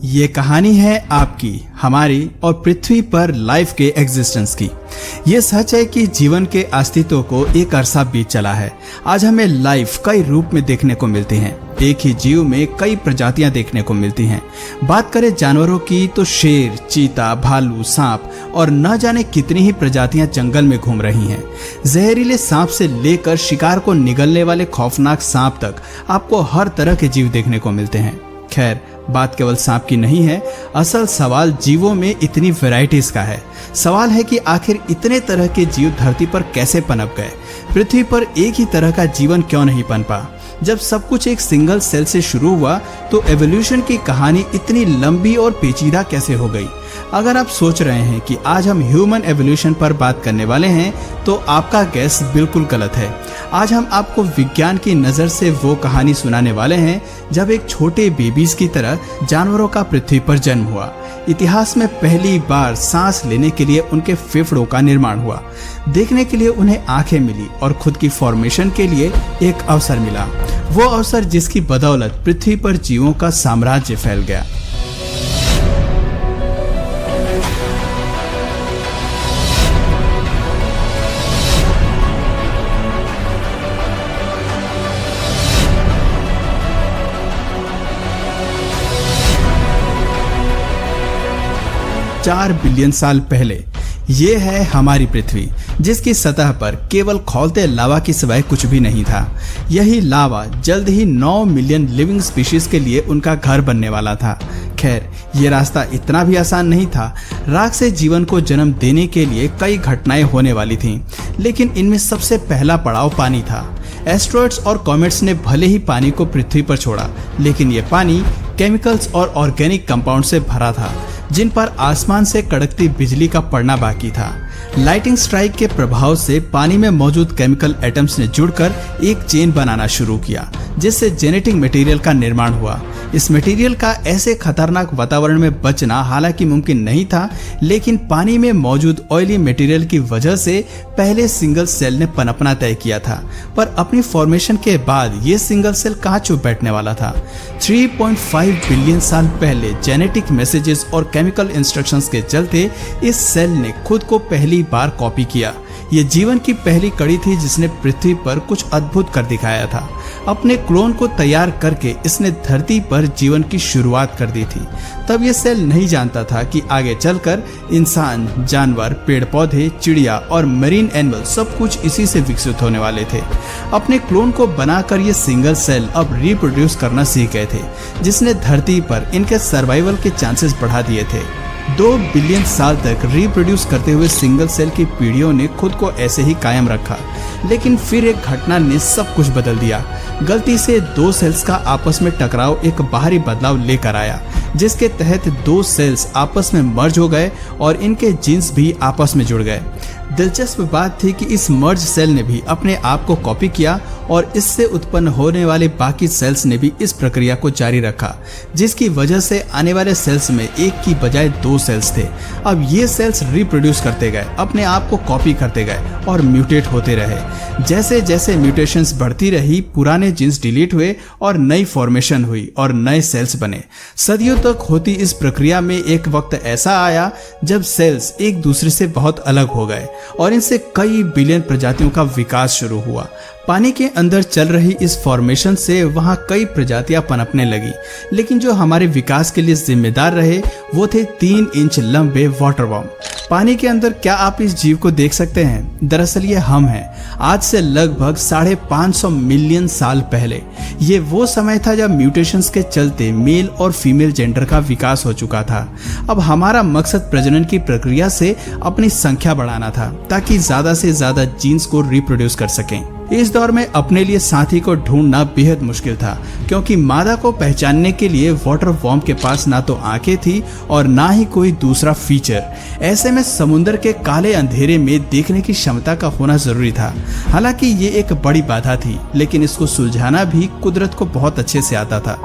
ये कहानी है आपकी, हमारी और पृथ्वी पर लाइफ के एग्जिस्टेंस की। ये सच है कि जीवन के अस्तित्व को एक अरसा बीत चला है। आज हमें लाइफ कई रूप में देखने को मिलती हैं। एक ही जीव में कई प्रजातियां देखने को मिलती हैं। बात करें जानवरों की तो शेर, चीता, भालू, सांप और न जाने कितनी ही प्रजातियां जंगल में घूम रही हैं। जहरीले सांप से लेकर शिकार को निगलने वाले खौफनाक सांप तक आपको हर तरह के जीव देखने को मिलते हैं। खैर, बात केवल सांप की नहीं है, असल सवाल जीवों में इतनी वैरायटीज का है। सवाल है कि आखिर इतने तरह के जीव धरती पर कैसे पनप गए? पृथ्वी पर एक ही तरह का जीवन क्यों नहीं पनपा? जब सब कुछ एक सिंगल सेल से शुरू हुआ तो एवोल्यूशन की कहानी इतनी लंबी और पेचीदा कैसे हो गई? अगर आप सोच रहे हैं कि आज हम ह्यूमन एवोल्यूशन पर बात करने वाले हैं तो आपका गैस बिल्कुल गलत है। आज हम आपको विज्ञान की नज़र से वो कहानी सुनाने वाले हैं जब एक छोटे बेबीज की तरह जानवरों का पृथ्वी पर जन्म हुआ। इतिहास में पहली बार सांस लेने के लिए उनके फेफड़ों का निर्माण हुआ, देखने के लिए उन्हें आंखें मिली और खुद की फॉर्मेशन के लिए एक अवसर मिला। वो अवसर जिसकी बदौलत पृथ्वी पर जीवों का साम्राज्य फैल गया। चार बिलियन साल पहले ये है हमारी पृथ्वी, जिसकी सतह पर केवल खौलते लावा के सिवाय कुछ भी नहीं था। यही लावा जल्द ही 9 मिलियन लिविंग स्पीशीज के लिए उनका घर बनने वाला था। खैर, ये रास्ता इतना भी आसान नहीं था। राख से जीवन को जन्म देने के लिए कई घटनाएं होने वाली थीं, लेकिन इनमें सबसे पहला पड़ाव पानी था। एस्ट्रॉइड्स और कॉमेट्स ने भले ही पानी को पृथ्वी पर छोड़ा, लेकिन ये पानी केमिकल्स और ऑर्गेनिक कंपाउंड से भरा था, जिन पर आसमान से कड़कती बिजली का पड़ना बाकी था। लाइटिंग स्ट्राइक के प्रभाव से पानी में मौजूद केमिकल एटम्स ने जुड़कर एक चेन बनाना शुरू किया, जिससे जेनेटिक मटेरियल का निर्माण हुआ। इस मटेरियल का ऐसे खतरनाक वातावरण में बचना हालांकि मुमकिन नहीं था, लेकिन पानी में मौजूद ऑयली मटेरियल की वजह से पहले सिंगल सेल ने पनपना तय किया था। पर अपनी फॉर्मेशन के बाद ये सिंगल सेल कहाँ चुप बैठने वाला था? 3.5 बिलियन साल पहले जेनेटिक मैसेजेस और केमिकल इंस्ट्रक्शंस के चलते इस सेल ने खुद को पहली बार कॉपी किया। ये जीवन की पहली कड़ी थी जिसने पृथ्वी पर कुछ अद्भुत कर दिखाया था। अपने क्लोन को तैयार करके इसने धरती पर जीवन की शुरुआत कर दी थी। तब ये सेल नहीं जानता था कि आगे चलकर इंसान, जानवर, पेड़ पौधे, चिड़िया और मरीन एनिमल सब कुछ इसी से विकसित होने वाले थे। अपने क्लोन को बनाकर ये सिंगल सेल अब रिप्रोड्यूस करना सीख गए थे, जिसने धरती पर इनके सर्वाइवल के चांसेस बढ़ा दिए थे। 2 बिलियन साल तक रिप्रोड्यूस करते हुए सिंगल सेल की पीढ़ियों ने खुद को ऐसे ही कायम रखा, लेकिन फिर एक घटना ने सब कुछ बदल दिया। गलती से 2 सेल्स का आपस में टकराव एक बाहरी बदलाव लेकर आया, जिसके तहत 2 सेल्स आपस में मर्ज हो गए और इनके जीन्स भी आपस में जुड़ गए। दिलचस्प बात थी कि इस मर्ज सेल ने भी अपने आप को कॉपी किया और इससे उत्पन्न होने वाले बाकी सेल्स ने भी इस प्रक्रिया को जारी रखा, जिसकी वजह से आने वाले सेल्स में एक की बजाय 2 सेल्स थे। अब ये सेल्स रिप्रोड्यूस करते गए, अपने आप को कॉपी करते गए और म्यूटेट होते रहे। जैसे जैसे म्यूटेशंस बढ़ती रही, पुराने जीन्स डिलीट हुए और नई फॉर्मेशन हुई और नए सेल्स बने। सदियों तक होती इस प्रक्रिया में एक वक्त ऐसा आया जब सेल्स एक दूसरे से बहुत अलग हो गए और इनसे कई बिलियन प्रजातियों का विकास शुरू हुआ। पानी के अंदर चल रही इस फॉर्मेशन से वहां कई प्रजातियां पनपने लगी, लेकिन जो हमारे विकास के लिए जिम्मेदार रहे वो थे 3 इंच लंबे वाटर वर्म। पानी के अंदर क्या आप इस जीव को देख सकते हैं? दरअसल ये हम हैं। आज से लगभग 550 मिलियन साल पहले। ये वो समय था जब म्यूटेशंस के चलते मेल और फीमेल जेंडर का विकास हो चुका था। अब हमारा मकसद प्रजनन की प्रक्रिया से अपनी संख्या बढ़ाना था, ताकि ज्यादा से ज्यादा जीन्स को रिप्रोड्यूस कर सकें। इस दौर में अपने लिए साथी को ढूंढना बेहद मुश्किल था, क्योंकि मादा को पहचानने के लिए वाटर वर्म के पास ना तो आंखें थी और ना ही कोई दूसरा फीचर। ऐसे में समुद्र के काले अंधेरे में देखने की क्षमता का होना जरूरी था। हालांकि ये एक बड़ी बाधा थी, लेकिन इसको सुलझाना भी कुदरत को बहुत अच्छे से आता था।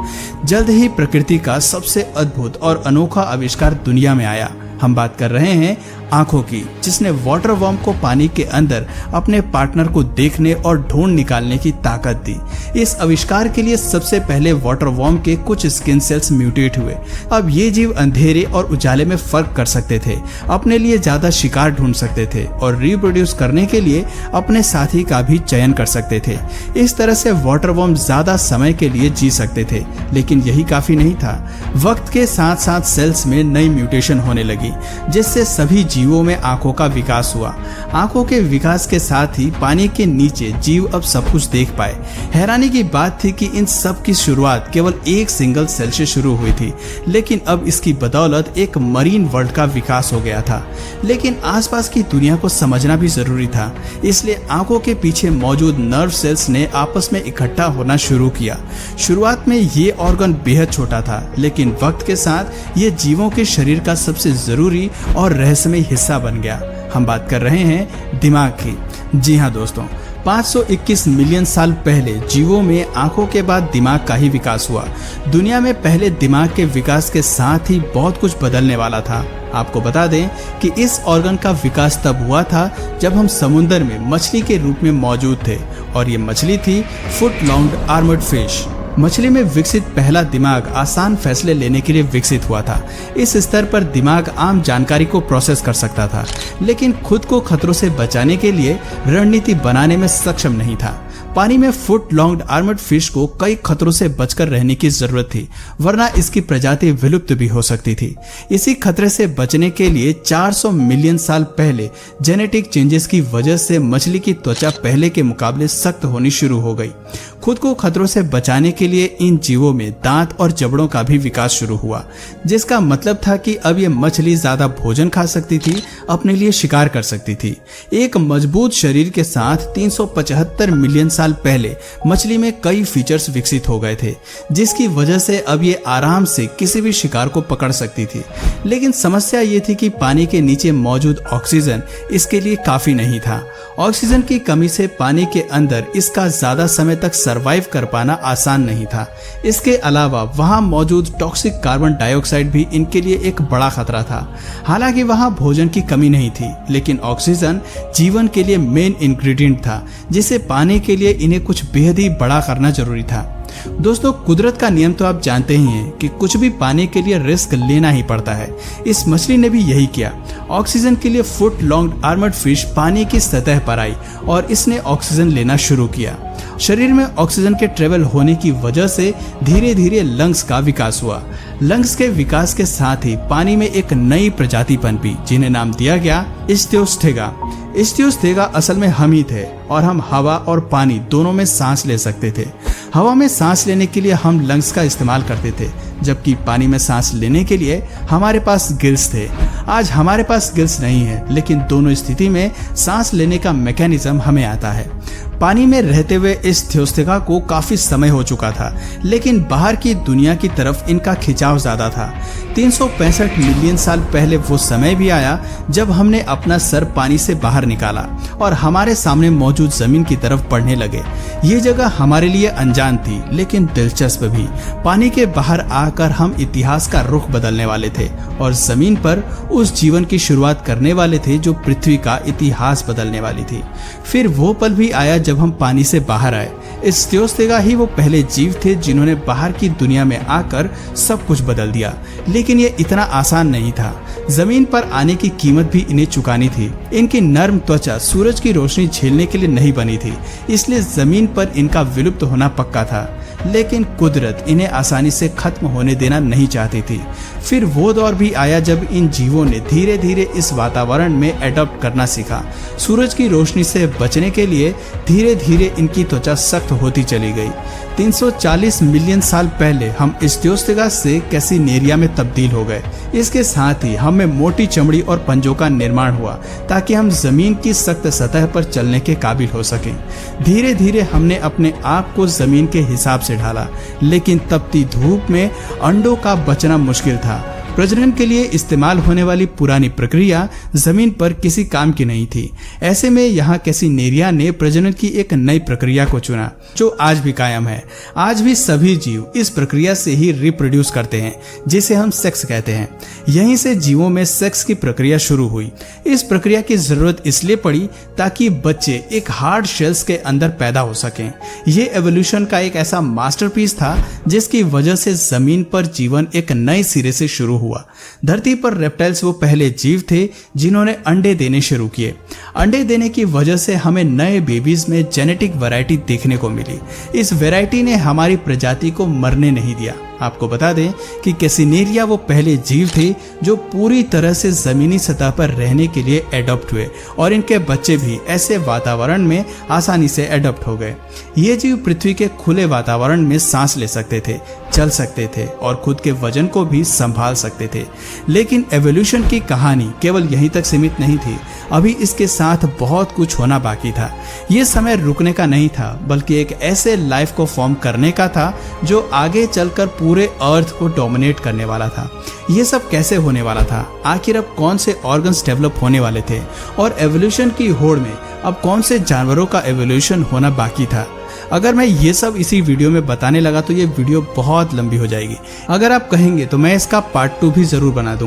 जल्द ही प्रकृति का सबसे अद्भुत और अनोखा आविष्कार दुनिया में आया। हम बात कर रहे हैं आंखों की, जिसने वाटर वर्म को पानी के अंदर अपने पार्टनर को देखने और ढूंढ निकालने की ताकत दी। इस आविष्कार के लिए सबसे पहले वाटर वर्म के कुछ स्किन सेल्स म्यूटेट हुए। अब ये जीव अंधेरे और उजाले में फर्क कर सकते थे, अपने लिए ज्यादा शिकार ढूंढ सकते थे और रिप्रोड्यूस करने के लिए अपने साथी का भी चयन कर सकते थे। इस तरह से वाटर वर्म ज्यादा समय के लिए जी सकते थे। लेकिन यही काफी नहीं था। वक्त के साथ साथ सेल्स में नई म्यूटेशन होने लगी, जिससे सभी जीवों में आंखों का विकास हुआ। आंखों के विकास के साथ ही पानी के नीचे जीव अब सब कुछ देख पाए। हैरानी की बात थी कि इन सब की शुरुआत केवल एक सिंगल सेल से शुरू हुई थी, लेकिन अब इसकी बदौलत एक मरीन वर्ल्ड का विकास हो गया था। लेकिन आसपास की दुनिया को समझना भी जरूरी था, इसलिए आंखों के पीछे मौजूद नर्व सेल्स ने आपस में इकट्ठा होना शुरू किया। शुरुआत में ये ऑर्गन बेहद छोटा था, लेकिन वक्त के साथ ये जीवों के शरीर का सबसे जरूरी और रहस्यमय हिस्सा बन गया। हम बात कर रहे हैं दिमाग की। जी हाँ दोस्तों, 521 मिलियन साल पहले जीवों में आंखों के बाद दिमाग का ही विकास हुआ। दुनिया में पहले दिमाग के विकास के साथ ही बहुत कुछ बदलने वाला था। आपको बता दें कि इस ऑर्गन का विकास तब हुआ था जब हम समुद्र में मछली के रूप में मौजूद थे, और ये मछली थी फुट लॉन्ग आर्मर्ड फिश। मछली में विकसित पहला दिमाग आसान फैसले लेने के लिए विकसित हुआ था। इस स्तर पर दिमाग आम जानकारी को प्रोसेस कर सकता था, लेकिन खुद को खतरों से बचाने के लिए रणनीति बनाने में सक्षम नहीं था। पानी में फुट लॉन्ग आर्मर्ड फिश को कई खतरों से बचकर रहने की जरूरत थी, वरना इसकी प्रजाति विलुप्त भी हो सकती थी। इसी खतरे से बचने के लिए 400 मिलियन साल पहले जेनेटिक चेंजेस की वजह से मछली की त्वचा पहले के मुकाबले सख्त होनी शुरू हो गई। खुद को खतरों से बचाने के लिए इन जीवों में दांत और जबड़ों का भी विकास शुरू हुआ, जिसका मतलब था कि अब ये मछली ज्यादा भोजन खा सकती थी, अपने लिए शिकार कर सकती थी। एक मजबूत शरीर के साथ 375 मिलियन साल पहले मछली में कई फीचर्स विकसित हो गए थे, जिसकी वजह से अब ये आराम से किसी भी शिकार को पकड़ सकती थी। लेकिन समस्या ये थी कि पानी के नीचे मौजूद ऑक्सीजन इसके लिए काफी नहीं था। ऑक्सीजन की कमी से पानी के अंदर इसका ज्यादा समय तक सरवाइव कर पाना आसान नहीं था। इसके अलावा वहां मौजूद टॉक्सिक कार्बन डाइऑक्साइड भी इनके लिए एक बड़ा खतरा था। हालांकि वहां भोजन की कमी नहीं थी, लेकिन ऑक्सीजन जीवन के लिए मेन इंग्रेडिएंट था, जिसे पाने के लिए इन्हें कुछ बेहद ही बड़ा करना जरूरी था। दोस्तों, कुदरत का नियम तो आप जानते ही हैं कि कुछ भी पाने के लिए रिस्क लेना ही पड़ता है। इस मछली ने भी यही किया। ऑक्सीजन के लिए फुट लॉन्ग आर्मर्ड फिश पानी की सतह पर आई और इसने ऑक्सीजन लेना शुरू किया। शरीर में ऑक्सीजन के ट्रेवल होने की वजह से धीरे धीरे लंग्स का विकास हुआ। लंग्स के विकास के साथ ही पानी में एक नई प्रजाति पनपी, जिन्हें नाम दिया गया इस्थियोस्थेगा। इस्थियोस्थेगा असल में हम ही थे, और हम हवा और पानी दोनों में सांस ले सकते थे। हवा में सांस लेने के लिए हम लंग्स का इस्तेमाल करते थे, जबकि पानी में सांस लेने के लिए हमारे पास गिल्स थे। आज हमारे पास गिल्स नहीं है, लेकिन दोनों स्थिति में सांस लेने का मैकेनिज्म हमें आता है। पानी में रहते हुए इस इस्थियोस्थेगा को काफी समय हो चुका था, लेकिन बाहर की दुनिया की तरफ इनका खिंचाव ज्यादा था। 365 मिलियन साल पहले वो समय भी आया जब हमने अपना सर पानी से बाहर निकाला और हमारे सामने मौजूद जमीन की तरफ बढ़ने लगे। ये जगह हमारे लिए अनजान थी, लेकिन दिलचस्प भी। पानी के बाहर आकर हम इतिहास का रुख बदलने वाले थे और जमीन पर उस जीवन की शुरुआत करने वाले थे जो पृथ्वी का इतिहास बदलने वाली थी। फिर वो पल भी आया जब हम पानी से बाहर आए। इस्थियोस्थेगा ही वो पहले जीव थे जिन्होंने बाहर की दुनिया में आकर सब कुछ बदल दिया। लेकिन ये इतना आसान नहीं था। जमीन पर आने की कीमत भी इन्हें चुकानी थी। इनकी नर्म त्वचा सूरज की रोशनी झेलने के लिए नहीं बनी थी, इसलिए जमीन पर इनका विलुप्त होना पक्का था। लेकिन कुदरत इन्हें आसानी से खत्म होने देना नहीं चाहती थी। फिर वो दौर भी आया जब इन जीवों ने धीरे धीरे इस वातावरण में एडॉप्ट करना सीखा। सूरज की रोशनी से बचने के लिए धीरे धीरे इनकी त्वचा सख्त होती चली गई। 340 मिलियन साल पहले हम इस्थियोस्थेगा से कैसिनेरिया में तब्दील हो गए। इसके साथ ही हमें मोटी चमड़ी और पंजों का निर्माण हुआ ताकि हम जमीन की सख्त सतह पर चलने के काबिल हो सकें। धीरे धीरे हमने अपने आप को जमीन के हिसाब से ढाला, लेकिन तपती धूप में अंडों का बचना मुश्किल था। प्रजनन के लिए इस्तेमाल होने वाली पुरानी प्रक्रिया जमीन पर किसी काम की नहीं थी। ऐसे में यहाँ कैसिनेरिया ने प्रजनन की एक नई प्रक्रिया को चुना जो आज भी कायम है। आज भी सभी जीव इस प्रक्रिया से ही रिप्रोड्यूस करते हैं, जिसे हम सेक्स कहते हैं। यहीं से जीवों में सेक्स की प्रक्रिया शुरू हुई। इस प्रक्रिया की जरूरत इसलिए पड़ी ताकि बच्चे एक हार्ड शेल्स के अंदर पैदा हो सकें। ये एवोल्यूशन का एक ऐसा मास्टरपीस था जिसकी वजह से जमीन पर जीवन एक नए सिरे से शुरू हुआ। धरती पर रेप्टाइल्स वो पहले जीव थे जिन्होंने अंडे देने शुरू किए। अंडे देने की वजह से हमें नए बेबीज में जेनेटिक वैरायटी देखने को मिली। इस वैरायटी ने हमारी प्रजाति को मरने नहीं दिया। आपको बता दें कि कैसिनेरिया वो पहले जीव थे जो पूरी तरह से जमीनी सतह पर रहने के लिए एडॉप्ट हुए और इनके बच्चे भी ऐसे वातावरण में आसानी से एडॉप्ट हो गए। ये जीव पृथ्वी के खुले वातावरण में सांस ले सकते थे, चल सकते थे और खुद के वजन को भी संभाल सकते थे। लेकिन एवोल्यूशन की कहानी केवल यहीं तक सीमित नहीं थी। अभी इसके साथ बहुत कुछ होना बाकी था। ये समय रुकने का नहीं था, बल्कि एक ऐसे लाइफ को फॉर्म करने का था जो आगे चलकर पूरे अर्थ को डोमिनेट करने वाला था। ये सब कैसे होने वाला था? आखिर अब कौन से ऑर्गन्स डेवलप होने वाले थे? और एवोल्यूशन की होड़ में अब कौन से जानवरों का एवोल्यूशन होना बाकी था? अगर मैं ये सब इसी वीडियो में बताने लगा तो ये वीडियो बहुत लंबी हो जाएगी। अगर आप कहेंगे तो मैं इसका पार्ट 2 भी जरूर बना दूंगा।